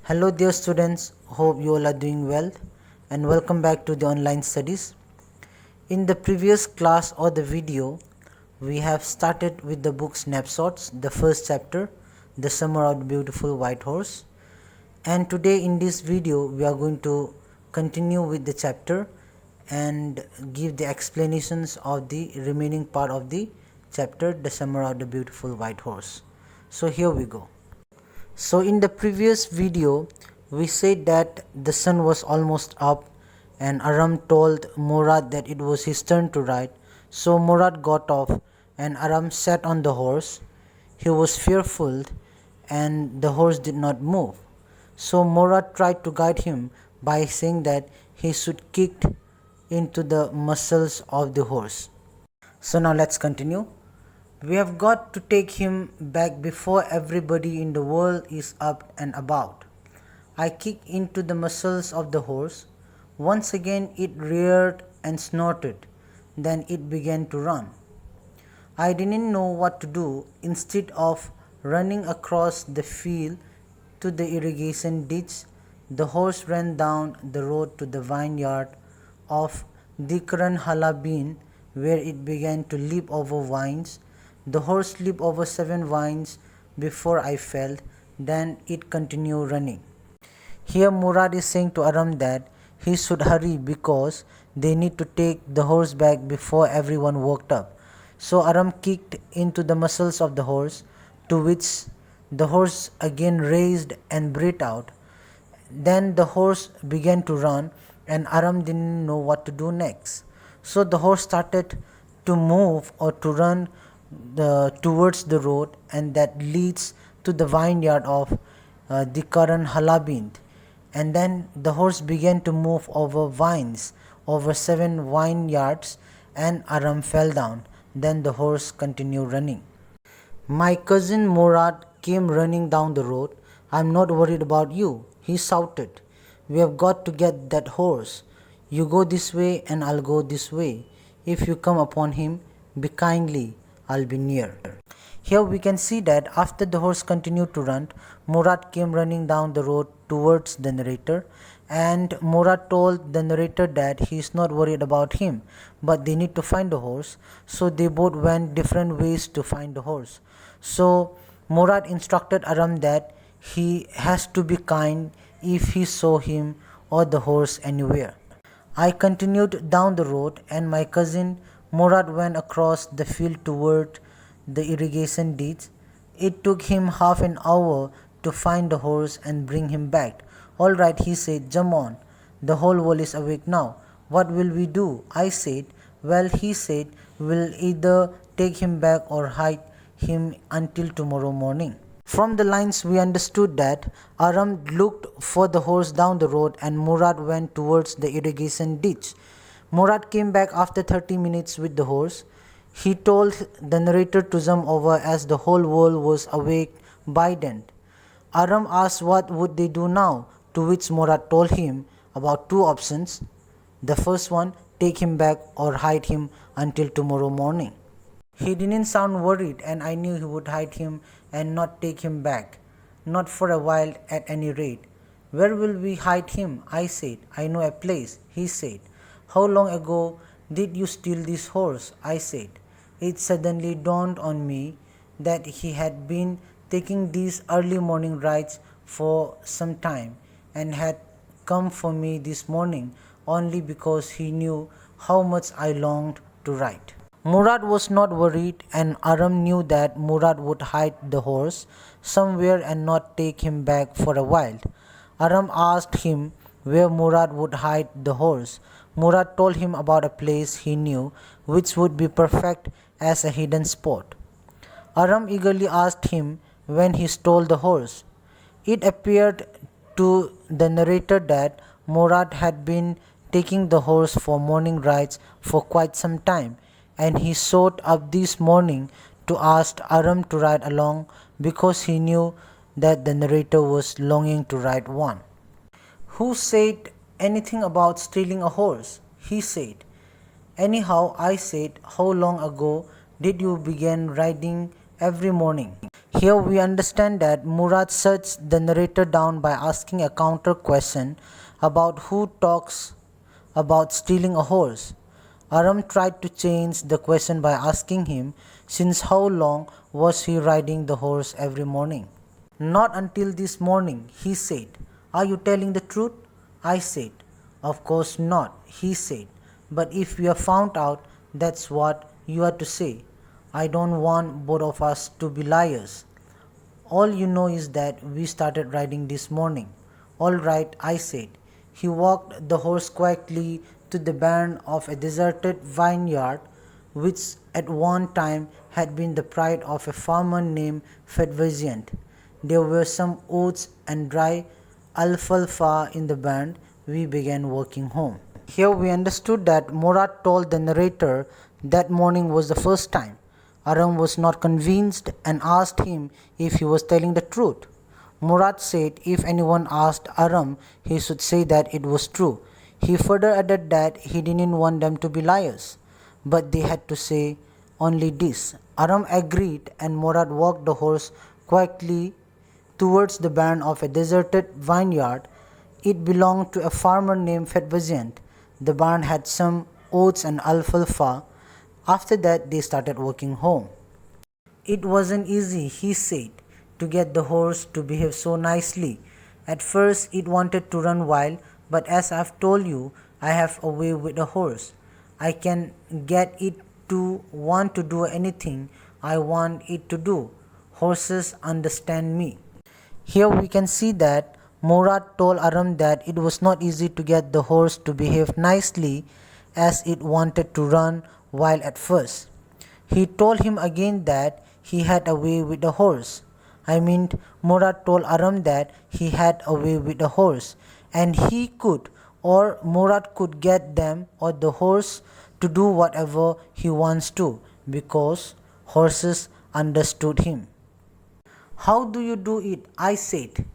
Hello dear students, hope you all are doing well and welcome back to the online studies. In the previous class or the video, we have started with the book Snapshots, the first chapter, The Summer of the Beautiful White Horse. And today in this video, we are going to continue with the chapter and give the explanations of the remaining part of the chapter, The Summer of the Beautiful White Horse. So here we go. So in the previous video we said that the sun was almost up and Aram told Murad that it was his turn to ride. So Murad got off and Aram sat on the horse. He was fearful and the horse did not move. So Murad tried to guide him by saying that he should kick into the muscles of the horse. So now let's continue. We have got to take him back before everybody in the world is up and about. I kicked into the muscles of the horse. Once again it reared and snorted. Then it began to run. I didn't know what to do. Instead of running across the field to the irrigation ditch, the horse ran down the road to the vineyard of Dikran Halabin, where it began to leap over vines. The horse leaped over 7 vines before I fell, then it continued running. Here Murad is saying to Aram that he should hurry because they need to take the horse back before everyone woke up. So Aram kicked into the muscles of the horse, to which the horse again raised and breathed out. Then the horse began to run and Aram didn't know what to do next. So the horse started to move or to run towards the road and that leads to the vineyard of Dikaran Halabind, and then the horse began to move over vines over 7 vineyards and Aram fell down. Then the horse continued running. My cousin Murad came running down the road. I'm not worried about you, he shouted. We have got to get that horse. You go this way and I'll go this way. If you come upon him, be kindly, I'll be near. Here we can see that after the horse continued to run, Murad came running down the road towards the narrator, and Murad told the narrator that he is not worried about him, but they need to find the horse. So they both went different ways to find the horse. So Murad instructed Aram that he has to be kind if he saw him or the horse anywhere. I continued down the road and my cousin Murad went across the field toward the irrigation ditch. It took him half an hour to find the horse and bring him back. All right, he said, jump on. The whole world is awake now. What will we do? I said. Well, he said, we'll either take him back or hide him until tomorrow morning. From the lines we understood that Aram looked for the horse down the road and Murad went towards the irrigation ditch. Murad came back after 30 minutes with the horse. He told the narrator to jump over as the whole world was awake by then. Aram asked what would they do now, to which Murad told him about 2 options. The first one, take him back or hide him until tomorrow morning. He didn't sound worried and I knew he would hide him and not take him back. Not for a while at any rate. Where will we hide him? I said. I know a place, he said. How long ago did you steal this horse? I said. It suddenly dawned on me that he had been taking these early morning rides for some time and had come for me this morning only because he knew how much I longed to ride. Murad was not worried and Aram knew that Murad would hide the horse somewhere and not take him back for a while. Aram asked him where Murad would hide the horse. Murad told him about a place he knew which would be perfect as a hidden spot. Aram eagerly asked him when he stole the horse. It appeared to the narrator that Murad had been taking the horse for morning rides for quite some time, and he showed up this morning to ask Aram to ride along because he knew that the narrator was longing to ride one. Who said anything about stealing a horse? He said. Anyhow, I said, how long ago did you begin riding every morning? Here we understand that Murad shuts the narrator down by asking a counter question about who talks about stealing a horse. Aram tried to change the question by asking him since how long was he riding the horse every morning. Not until this morning, he said. Are you telling the truth? I said. Of course not, he said. But if we are found out, that's what you are to say. I don't want both of us to be liars. All you know is that we started riding this morning. All right, I said. He walked the horse quietly to the barn of a deserted vineyard, which at one time had been the pride of a farmer named Fedvizient. There were some oats and dry alfalfa in the barn. We began walking home. Here we understood that Murad told the narrator that morning was the first time. Aram was not convinced and asked him if he was telling the truth. Murad said if anyone asked Aram, he should say that it was true. He further added that he didn't want them to be liars, but they had to say only this. Aram agreed and Murad walked the horse quietly towards the barn of a deserted vineyard. It belonged to a farmer named Fedvizient. The barn had some oats and alfalfa. After that, they started walking home. It wasn't easy, he said, to get the horse to behave so nicely. At first, it wanted to run wild, but as I've told you, I have a way with a horse. I can get it to want to do anything I want it to do. Horses understand me. Here we can see that Murad told Aram that it was not easy to get the horse to behave nicely as it wanted to run wild at first. He told him again that he had a way with the horse. Murad told Aram that he had a way with the horse and he could or Murad could get them or the horse to do whatever he wants to because horses understood him. How do you do it? I said.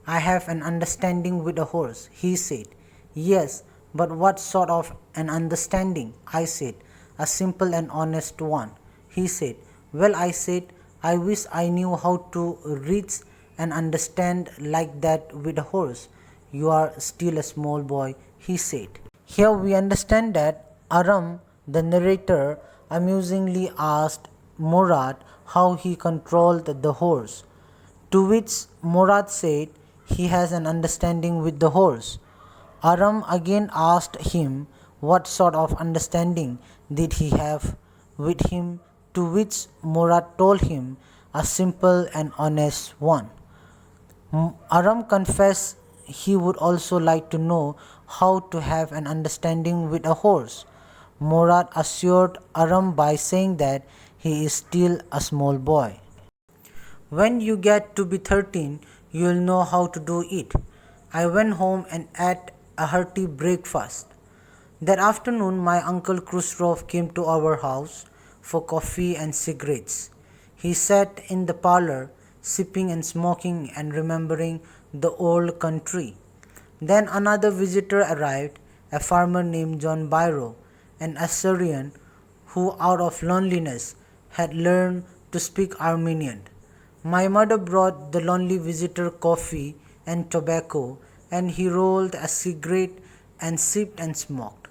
I have an understanding with a horse, he said. Yes, but what sort of an understanding? I said. A simple and honest one, he said. Well, I said, I wish I knew how to reach and understand like that with a horse. You are still a small boy, he said. Here we understand that Aram, the narrator, amusingly asked Murad how he controlled the horse. To which Murad said he has an understanding with the horse. Aram again asked him what sort of understanding did he have with him, to which Murad told him a simple and honest one. Aram confessed he would also like to know how to have an understanding with a horse. Murad assured Aram by saying that he is still a small boy. When you get to be 13, you'll know how to do it. I went home and ate a hearty breakfast. That afternoon, my uncle Khrushchev came to our house for coffee and cigarettes. He sat in the parlor, sipping and smoking and remembering the old country. Then another visitor arrived, a farmer named John Byro, an Assyrian who, out of loneliness, had learned to speak Armenian. My mother brought the lonely visitor coffee and tobacco, and he rolled a cigarette and sipped and smoked.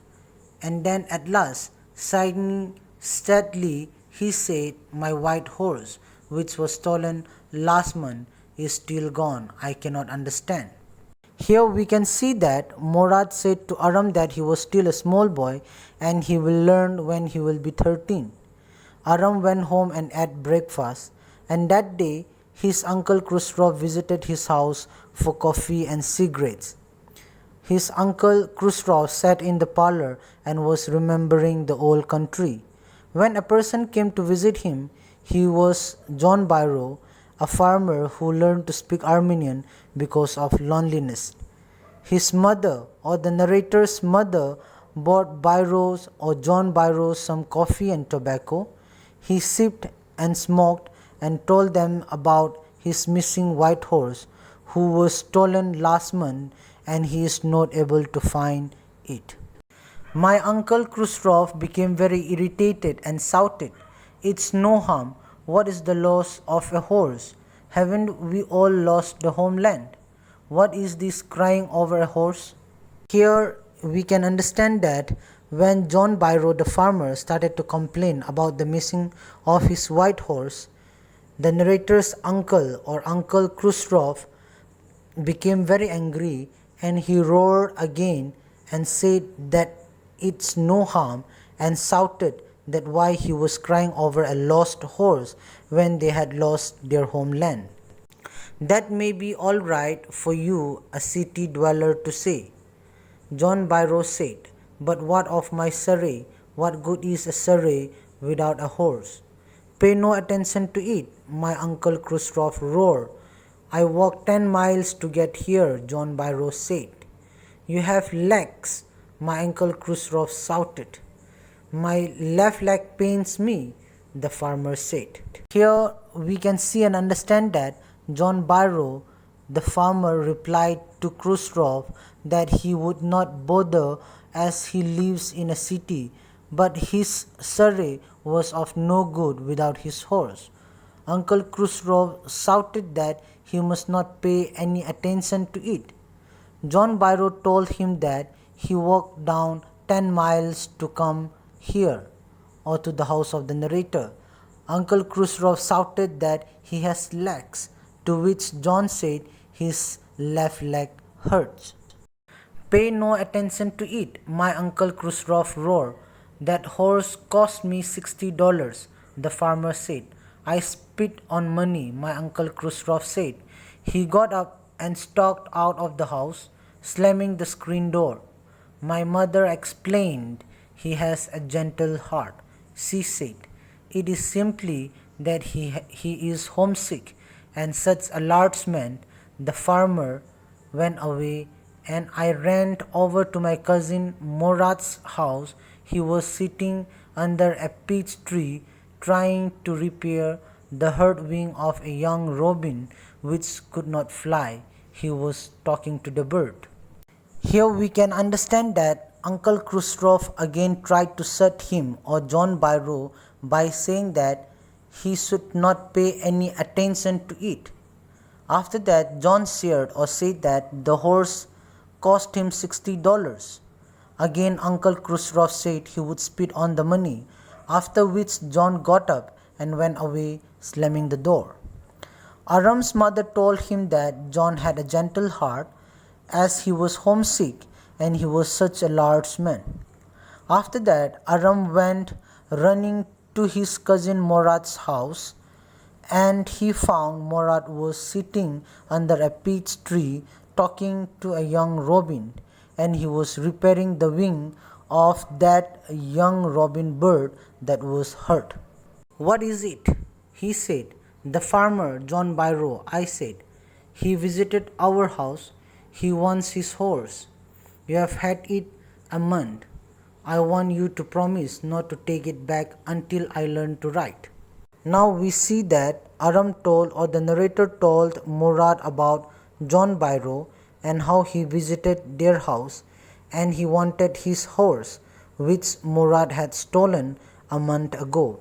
And then at last, sighing sadly, he said, My white horse, which was stolen last month, is still gone. I cannot understand. Here we can see that Murad said to Aram that he was still a small boy and he will learn when he will be 13. Aram went home and ate breakfast, and that day his uncle Khrushchev visited his house for coffee and cigarettes. His uncle Khrushchev sat in the parlor and was remembering the old country. When a person came to visit him, he was John Byro, a farmer who learned to speak Armenian because of loneliness. His mother, or the narrator's mother, bought Byro's or John Byro some coffee and tobacco. He sipped and smoked and told them about his missing white horse who was stolen last month and he is not able to find it. My uncle Khrushchev became very irritated and shouted, It's no harm. What is the loss of a horse? Haven't we all lost the homeland? What is this crying over a horse? Here we can understand that when John Byrow the farmer started to complain about the missing of his white horse, the narrator's uncle or Uncle Khrushchev became very angry, and he roared again and said that it's no harm, and shouted that why he was crying over a lost horse when they had lost their homeland. That may be all right for you, a city dweller, to say, John Byrow said, but what of my Surrey? What good is a Surrey without a horse? Pay no attention to it, my Uncle Khrushchev roared. I walked 10 miles to get here, John Byrow said. You have legs, my Uncle Khrushchev shouted. My left leg pains me, the farmer said. Here we can see and understand that John Byrow, the farmer, replied to Khrushchev that he would not bother as he lives in a city, but his surrey was of no good without his horse. Uncle Khrushchev shouted that he must not pay any attention to it. John Byrow told him that he walked down 10 miles to come here, or to the house of the narrator. Uncle Khrushchev shouted that he has legs, to which John said his left leg hurts. Pay no attention to it, my Uncle Khrushchev roared. That horse cost me $60, the farmer said. I spit on money, my Uncle Khrushchev said. He got up and stalked out of the house, slamming the screen door. My mother explained he has a gentle heart. She said, it is simply that he is homesick, and such a large man. The farmer went away, and I ran over to my cousin Morat's house. He was sitting under a peach tree trying to repair the hurt wing of a young robin which could not fly. He was talking to the bird. Here we can understand that Uncle Khrushchev again tried to shut him or John Byrow by saying that he should not pay any attention to it. After that, John shared or said that the horse cost him $60. Again, Uncle Khrushchev said he would spit on the money, after which John got up and went away, slamming the door. Aram's mother told him that John had a gentle heart, as he was homesick and he was such a large man. After that, Aram went running to his cousin Morat's house, and he found Morat was sitting under a peach tree talking to a young robin, and he was repairing the wing of that young robin bird that was hurt. What is it? He said. The farmer, John Byrow, I said. He visited our house. He wants his horse. You have had it a month. I want you to promise not to take it back until I learn to write. Now we see that Aram told, or the narrator told Murad about John Byrow and how he visited their house, and he wanted his horse, which Murad had stolen a month ago.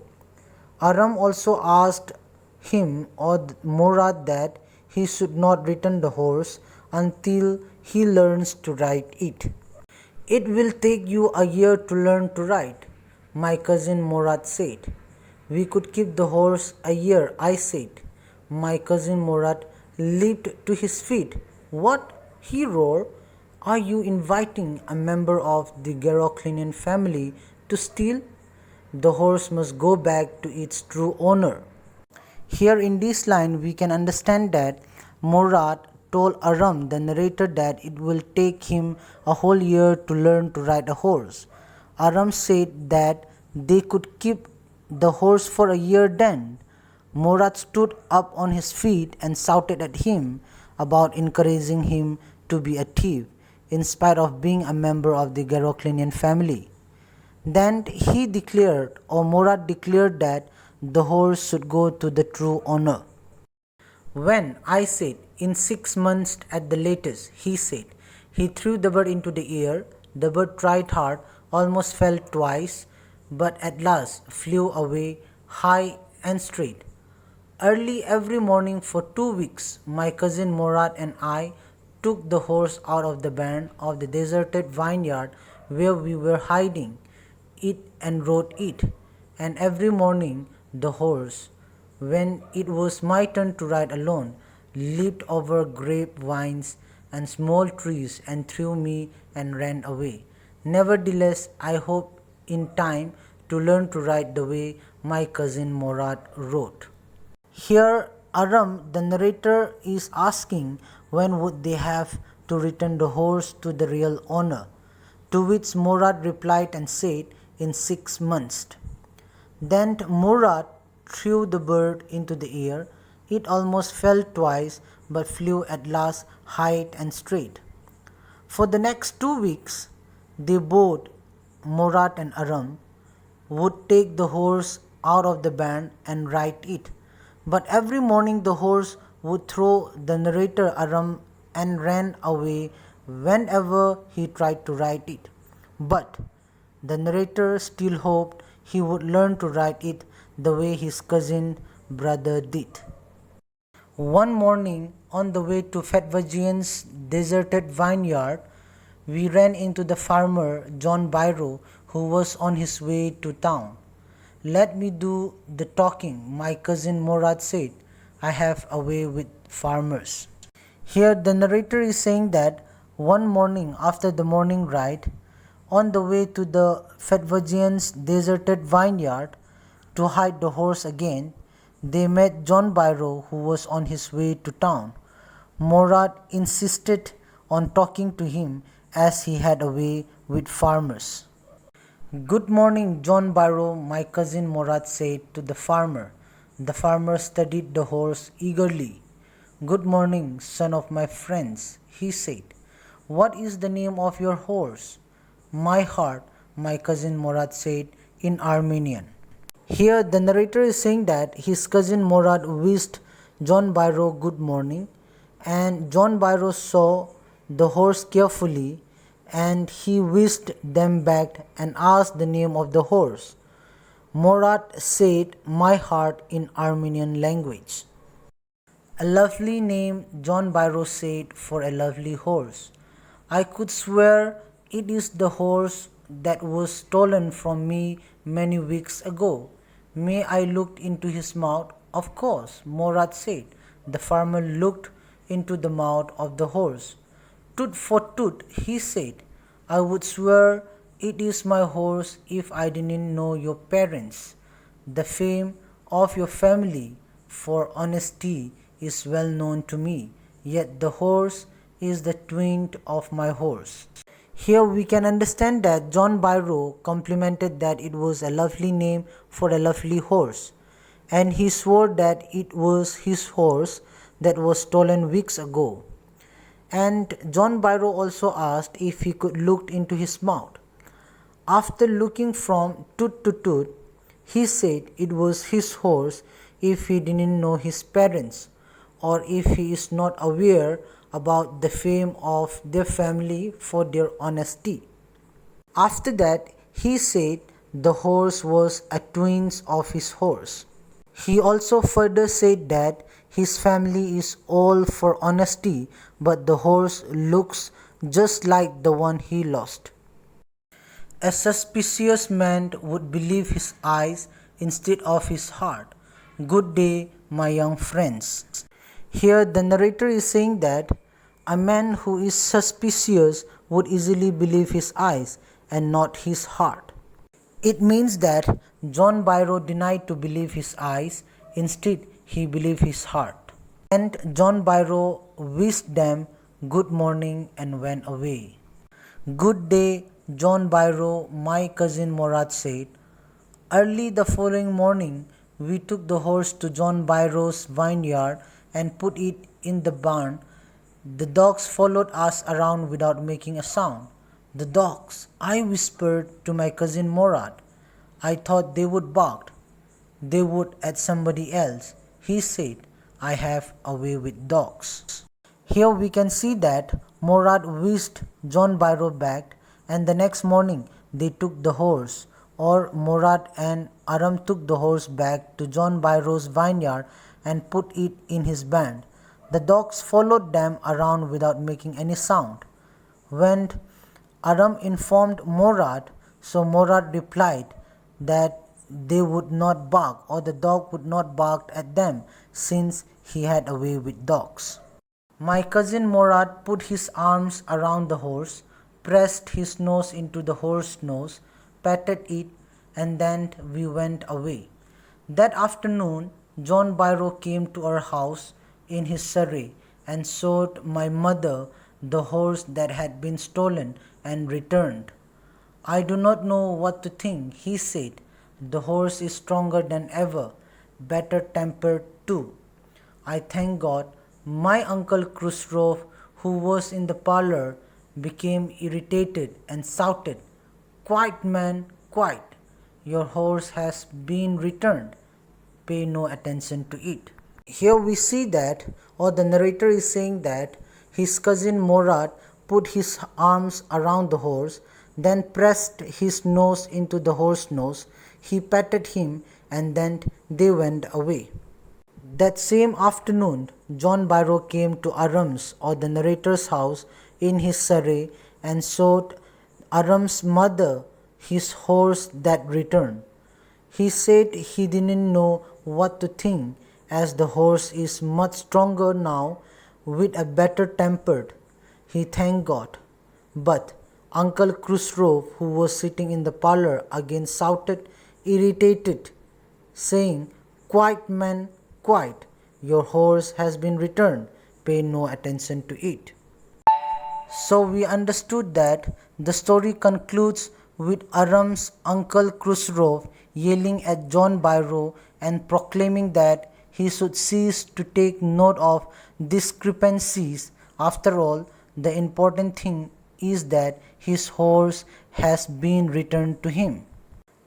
Aram also asked him or Murad that he should not return the horse until he learns to ride it. It will take you a year to learn to ride, my cousin Murad said. We could keep the horse a year, I said. My cousin Murad leaped to his feet. What? He roared. Are you inviting a member of the Garoclinian family to steal? The horse must go back to its true owner. Here in this line we can understand that Murad told Aram, the narrator, that it will take him a whole year to learn to ride a horse. Aram said that they could keep the horse for a year then. Murad stood up on his feet and shouted at him about encouraging him to be a thief, in spite of being a member of the Garoclinian family. Then he declared, or Murad declared, that the horse should go to the true owner. When I said, in 6 months at the latest, he said. He threw the bird into the air. The bird tried hard, almost fell twice, but at last flew away high and straight. Early every morning for 2 weeks, my cousin Murad and I took the horse out of the barn of the deserted vineyard where we were hiding it and rode it. And every morning the horse, when it was my turn to ride alone, leaped over grapevines and small trees and threw me and ran away. Nevertheless, I hope in time to learn to ride the way my cousin Murad rode. Here, Aram, the narrator, is asking when would they have to return the horse to the real owner, to which Murad replied and said, in 6 months. Then Murad threw the bird into the air. It almost fell twice, but flew at last high and straight. For the next 2 weeks, they both, Murad and Aram, would take the horse out of the barn and ride it. But every morning the horse would throw the narrator Aram and ran away whenever he tried to ride it. But the narrator still hoped he would learn to ride it the way his cousin brother did. One morning, on the way to Fetvajian's deserted vineyard, we ran into the farmer John Byro, who was on his way to town. Let me do the talking, my cousin Murad said. I have a way with farmers. Here the narrator is saying that one morning after the morning ride, on the way to the Fetvajian's deserted vineyard to hide the horse again, they met John Byro, who was on his way to town. Murad insisted on talking to him as he had a way with farmers. Good morning, John Byro, my cousin Murad said to the farmer. The farmer studied the horse eagerly. Good morning, son of my friends, he said. What is the name of your horse? My heart, my cousin Murad said in Armenian. Here the narrator is saying that his cousin Murad wished John Byro good morning, and John Byro saw the horse carefully and he wished them back and asked the name of the horse. Murad said my heart in Armenian language. A lovely name, John Byro said, for a lovely horse. I could swear it is the horse that was stolen from me many weeks ago. May I look into his mouth? Of course, Murad said. The farmer looked into the mouth of the horse. Tooth for tooth, he said. I would swear it is my horse if I didn't know your parents. The fame of your family for honesty is well known to me, yet the horse is the twin of my horse. Here we can understand that John Byro complimented that it was a lovely name for a lovely horse, and he swore that it was his horse that was stolen weeks ago. And John Byro also asked if he could look into his mouth. After looking from tooth to tooth, he said it was his horse if he didn't know his parents, or if he is not aware about the fame of their family for their honesty. After that, he said the horse was a twin of his horse. He also further said that his family is all for honesty, but the horse looks just like the one he lost. A suspicious man would believe his eyes instead of his heart. Good day, my young friends. Here the narrator is saying that a man who is suspicious would easily believe his eyes and not his heart. It means that John Byro denied to believe his eyes, instead he believed his heart. And John Byro wished them good morning and went away. Good day, John Byro, my cousin Murad said. Early the following morning, we took the horse to John Byro's vineyard and put it in the barn. The dogs followed us around without making a sound. The dogs, I whispered to my cousin Murad. I thought they would bark. They would at somebody else. He said, I have a way with dogs. Here we can see that Murad wished John Byro back, and the next morning they took the horse, or Murad and Aram took the horse back to John Byro's vineyard and put it in his band. The dogs followed them around without making any sound. When Aram informed Morad, so Morad replied that they would not bark, or the dog would not bark at them, since he had a way with dogs. My cousin Morad put his arms around the horse, pressed his nose into the horse's nose, patted it, and then we went away. That afternoon, John Byrow came to our house in his surrey and showed my mother the horse that had been stolen and returned. I do not know what to think, he said. The horse is stronger than ever, better tempered too. I thank God. My uncle Khusro, who was in the parlor, became irritated and shouted, "Quiet, man, quiet! Your horse has been returned. Pay no attention to it." Here we see that, or the narrator is saying that, his cousin Morad put his arms around the horse, then pressed his nose into the horse's nose. He patted him, and then they went away. That same afternoon, John Byrow came to Aram's, or the narrator's house, in his surrey and showed Aram's mother his horse that returned. He said he didn't know what to think, as the horse is much stronger now, with a better tempered. He thanked God. But Uncle Khusro, who was sitting in the parlor, again shouted, irritated, saying, "Quiet, man, quiet! Your horse has been returned. Pay no attention to it." So we understood that the story concludes with Aram's Uncle Khusro yelling at John Byrow and proclaiming that he should cease to take note of discrepancies. After all, the important thing is that his horse has been returned to him.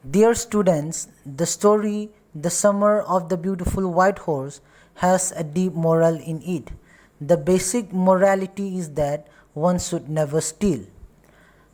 Dear students, the story "The Summer of the Beautiful White Horse" has a deep moral in it. The basic morality is that one should never steal.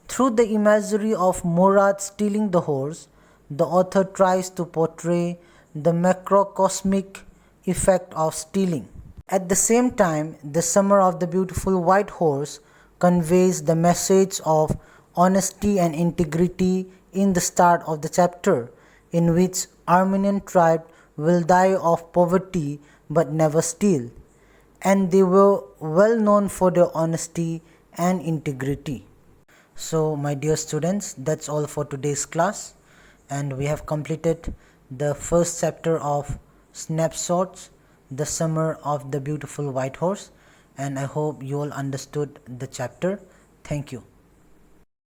Through the imagery of Morad stealing the horse, the author tries to portray the macrocosmic effect of stealing. At the same time, "The Summer of the Beautiful White Horse" conveys the message of honesty and integrity in the start of the chapter, in which Armenian tribe will die of poverty but never steal, and they were well known for their honesty and integrity. So my dear students, that's all for today's class, and we have completed the first chapter of Snapshots, "The Summer of the Beautiful White Horse," and I hope you all understood the chapter. Thank you.